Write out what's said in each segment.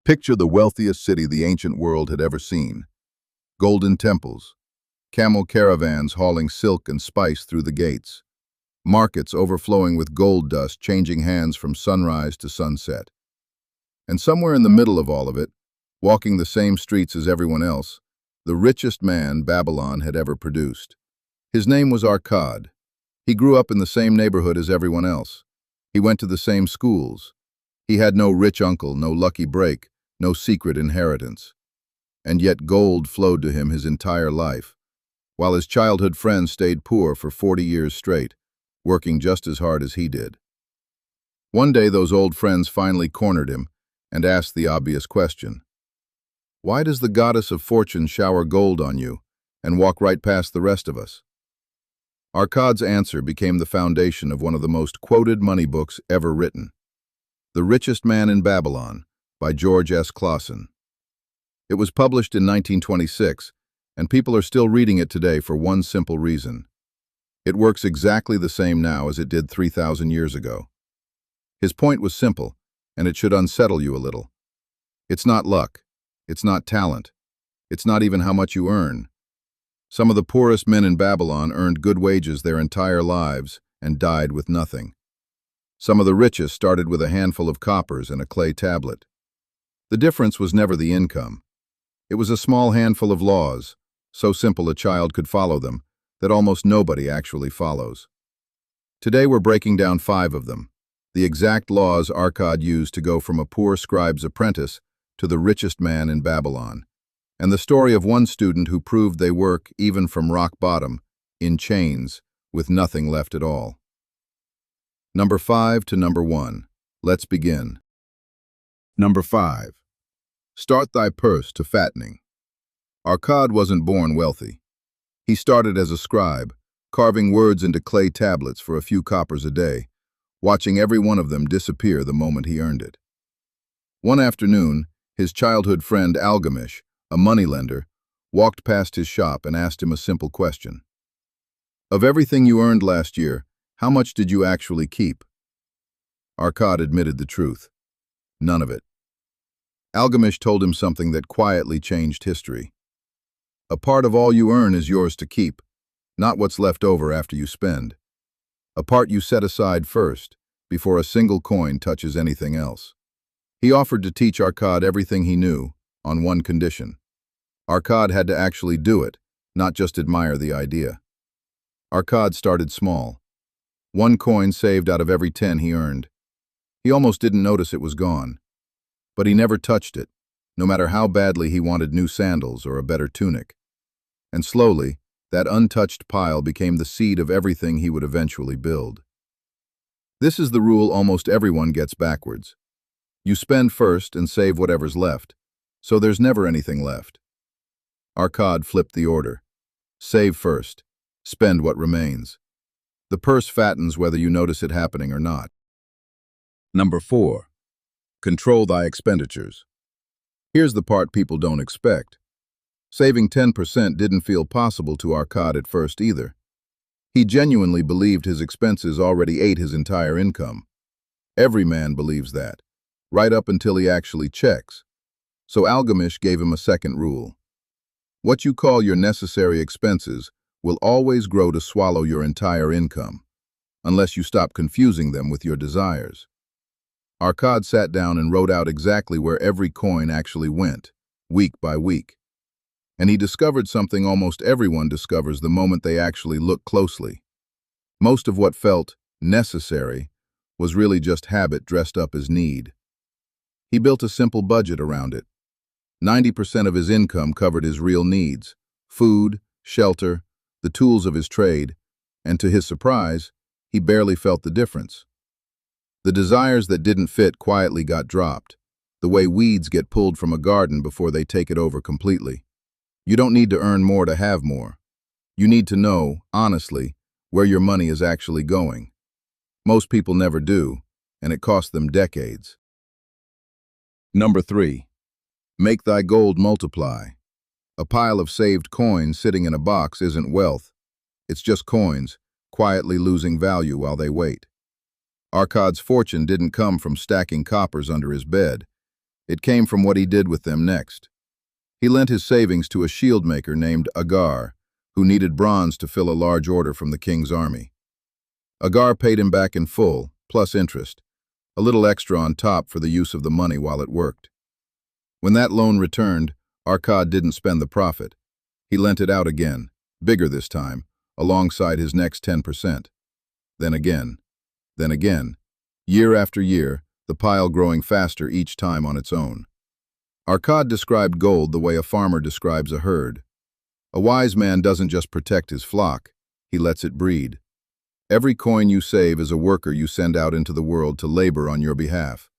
Picture the wealthiest city the ancient world had ever seen. Golden temples, camel caravans hauling silk and spice through the gates, markets overflowing with gold dust changing hands from sunrise to sunset. And somewhere in the middle of all of it, walking the same streets as everyone else, the richest man Babylon had ever produced. His name was Arkad. He grew up in the same neighborhood as everyone else. He went to the same schools. He had no rich uncle, no lucky break, no secret inheritance. And yet gold flowed to him his entire life, while his childhood friends stayed poor for 40 years straight, working just as hard as he did. One day those old friends finally cornered him and asked the obvious question. Why does the goddess of fortune shower gold on you and walk right past the rest of us? Arkad's answer became the foundation of one of the most quoted money books ever written, The Richest Man in Babylon, by George S. Clason. It was published in 1926, and people are still reading it today for one simple reason. It works exactly the same now as it did 3,000 years ago. His point was simple, and it should unsettle you a little. It's not luck. It's not talent. It's not even how much you earn. Some of the poorest men in Babylon earned good wages their entire lives and died with nothing. Some of the richest started with a handful of coppers and a clay tablet. The difference was never the income. It was a small handful of laws, so simple a child could follow them, that almost nobody actually follows. Today we're breaking down 5 of them, the exact laws Arkad used to go from a poor scribe's apprentice to the richest man in Babylon, and the story of one student who proved they work even from rock bottom, in chains, with nothing left at all. Number 5 to number 1. Let's begin. Number 5. Start thy purse to fattening. Arkad wasn't born wealthy. He started as a scribe, carving words into clay tablets for a few coppers a day, watching every one of them disappear the moment he earned it. One afternoon, his childhood friend Algamish, a moneylender, walked past his shop and asked him a simple question. Of everything you earned last year, how much did you actually keep? Arkad admitted the truth. None of it. Algamish told him something that quietly changed history. A part of all you earn is yours to keep, not what's left over after you spend. A part you set aside first, before a single coin touches anything else. He offered to teach Arkad everything he knew, on one condition. Arkad had to actually do it, not just admire the idea. Arkad started small. 1 coin saved out of every 10 he earned. He almost didn't notice it was gone. But he never touched it, no matter how badly he wanted new sandals or a better tunic. And slowly, that untouched pile became the seed of everything he would eventually build. This is the rule almost everyone gets backwards. You spend first and save whatever's left, so there's never anything left. Arkad flipped the order. Save first, spend what remains. The purse fattens whether you notice it happening or not. Number 4. Control thy expenditures. Here's the part people don't expect. Saving 10% didn't feel possible to Arkad at first either. He genuinely believed his expenses already ate his entire income. Every man believes that, right up until he actually checks. So Algamish gave him a second rule. What you call your necessary expenses will always grow to swallow your entire income, unless you stop confusing them with your desires. Arkad sat down and wrote out exactly where every coin actually went, week by week. And he discovered something almost everyone discovers the moment they actually look closely. Most of what felt necessary was really just habit dressed up as need. He built a simple budget around it. 90% of his income covered his real needs: food, shelter, the tools of his trade, and to his surprise, he barely felt the difference. The desires that didn't fit quietly got dropped, the way weeds get pulled from a garden before they take it over completely. You don't need to earn more to have more. You need to know, honestly, where your money is actually going. Most people never do, and it costs them decades. Number 3. Make thy gold multiply. A pile of saved coins sitting in a box isn't wealth. It's just coins, quietly losing value while they wait. Arkad's fortune didn't come from stacking coppers under his bed. It came from what he did with them next. He lent his savings to a shield maker named Agar, who needed bronze to fill a large order from the king's army. Agar paid him back in full, plus interest, a little extra on top for the use of the money while it worked. When that loan returned, Arkad didn't spend the profit. He lent it out again, bigger this time, alongside his next 10%. Then again. Then again. Year after year, the pile growing faster each time on its own. Arkad described gold the way a farmer describes a herd. A wise man doesn't just protect his flock, he lets it breed. Every coin you save is a worker you send out into the world to labor on your behalf.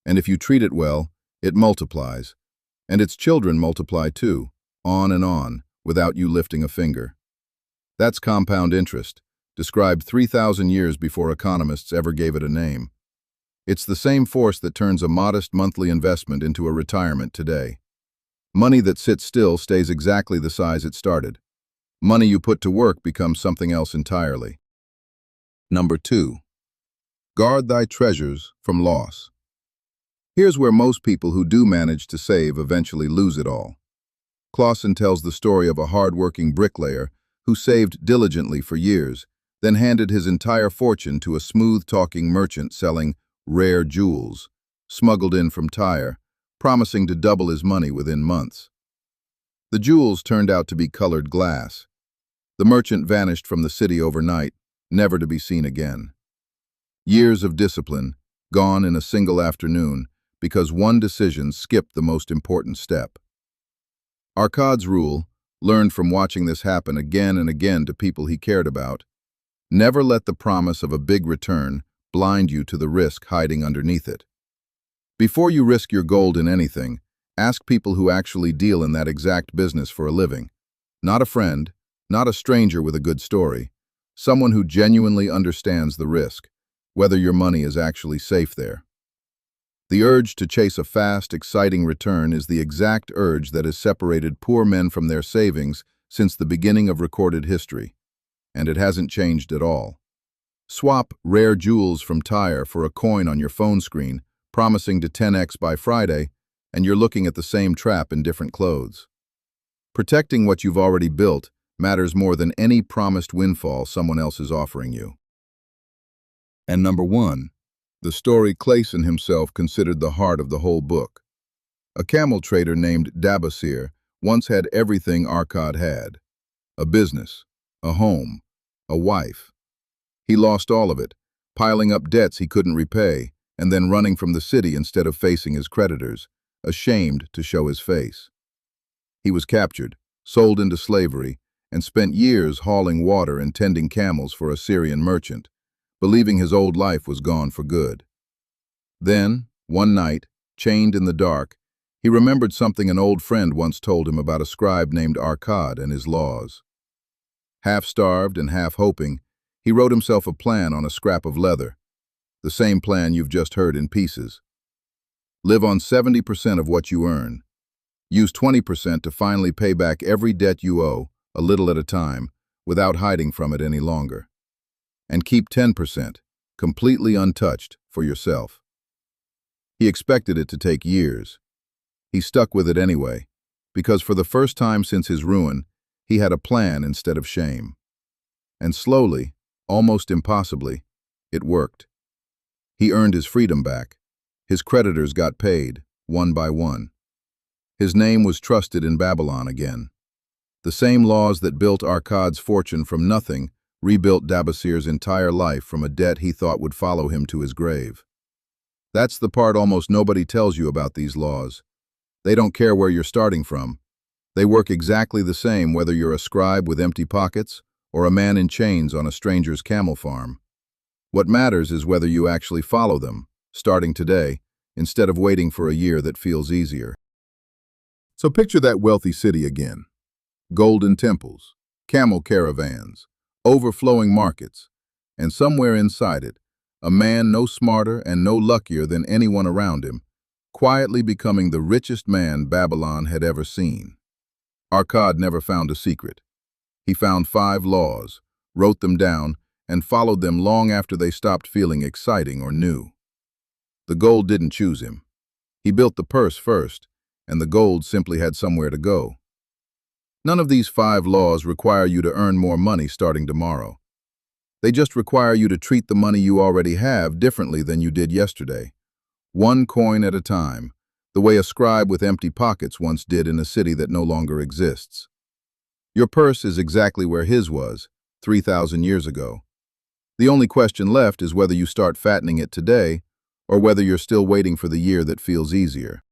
And if you treat it well, it multiplies. And its children multiply too, on, without you lifting a finger. That's compound interest, described 3,000 years before economists ever gave it a name. It's the same force that turns a modest monthly investment into a retirement today. Money that sits still stays exactly the size it started. Money you put to work becomes something else entirely. Number 2. Guard thy treasures from loss. Here's where most people who do manage to save eventually lose it all. Clason tells the story of a hard-working bricklayer who saved diligently for years, then handed his entire fortune to a smooth-talking merchant selling rare jewels, smuggled in from Tyre, promising to double his money within months. The jewels turned out to be colored glass. The merchant vanished from the city overnight, never to be seen again. Years of discipline, gone in a single afternoon, because one decision skipped the most important step. Arkad's rule, learned from watching this happen again and again to people he cared about: never let the promise of a big return blind you to the risk hiding underneath it. Before you risk your gold in anything, ask people who actually deal in that exact business for a living. Not a friend, not a stranger with a good story, someone who genuinely understands the risk, whether your money is actually safe there. The urge to chase a fast, exciting return is the exact urge that has separated poor men from their savings since the beginning of recorded history, and it hasn't changed at all. Swap rare jewels from Tyre for a coin on your phone screen, promising to 10x by Friday, and you're looking at the same trap in different clothes. Protecting what you've already built matters more than any promised windfall someone else is offering you. And number 1, the story Clason himself considered the heart of the whole book. A camel trader named Dabasir once had everything Arkad had: a business, a home, a wife. He lost all of it, piling up debts he couldn't repay, and then running from the city instead of facing his creditors, ashamed to show his face. He was captured, sold into slavery, and spent years hauling water and tending camels for a Syrian merchant, believing his old life was gone for good. Then, one night, chained in the dark, he remembered something an old friend once told him about a scribe named Arkad and his laws. Half-starved and half-hoping, he wrote himself a plan on a scrap of leather, the same plan you've just heard in pieces. Live on 70% of what you earn. Use 20% to finally pay back every debt you owe, a little at a time, without hiding from it any longer. And keep 10%, completely untouched, for yourself. He expected it to take years. He stuck with it anyway, because for the first time since his ruin, he had a plan instead of shame. And slowly, almost impossibly, it worked. He earned his freedom back. His creditors got paid, one by one. His name was trusted in Babylon again. The same laws that built Arkad's fortune from nothing rebuilt Dabasir's entire life from a debt he thought would follow him to his grave. That's the part almost nobody tells you about these laws. They don't care where you're starting from. They work exactly the same whether you're a scribe with empty pockets or a man in chains on a stranger's camel farm. What matters is whether you actually follow them, starting today, instead of waiting for a year that feels easier. So picture that wealthy city again. Golden temples, camel caravans, overflowing markets, and somewhere inside it, a man no smarter and no luckier than anyone around him, quietly becoming the richest man Babylon had ever seen. Arkad never found a secret. He found 5 laws, wrote them down, and followed them long after they stopped feeling exciting or new. The gold didn't choose him. He built the purse first, and the gold simply had somewhere to go. None of these 5 laws require you to earn more money starting tomorrow. They just require you to treat the money you already have differently than you did yesterday. One coin at a time, the way a scribe with empty pockets once did in a city that no longer exists. Your purse is exactly where his was, 3,000 years ago. The only question left is whether you start fattening it today, or whether you're still waiting for the year that feels easier.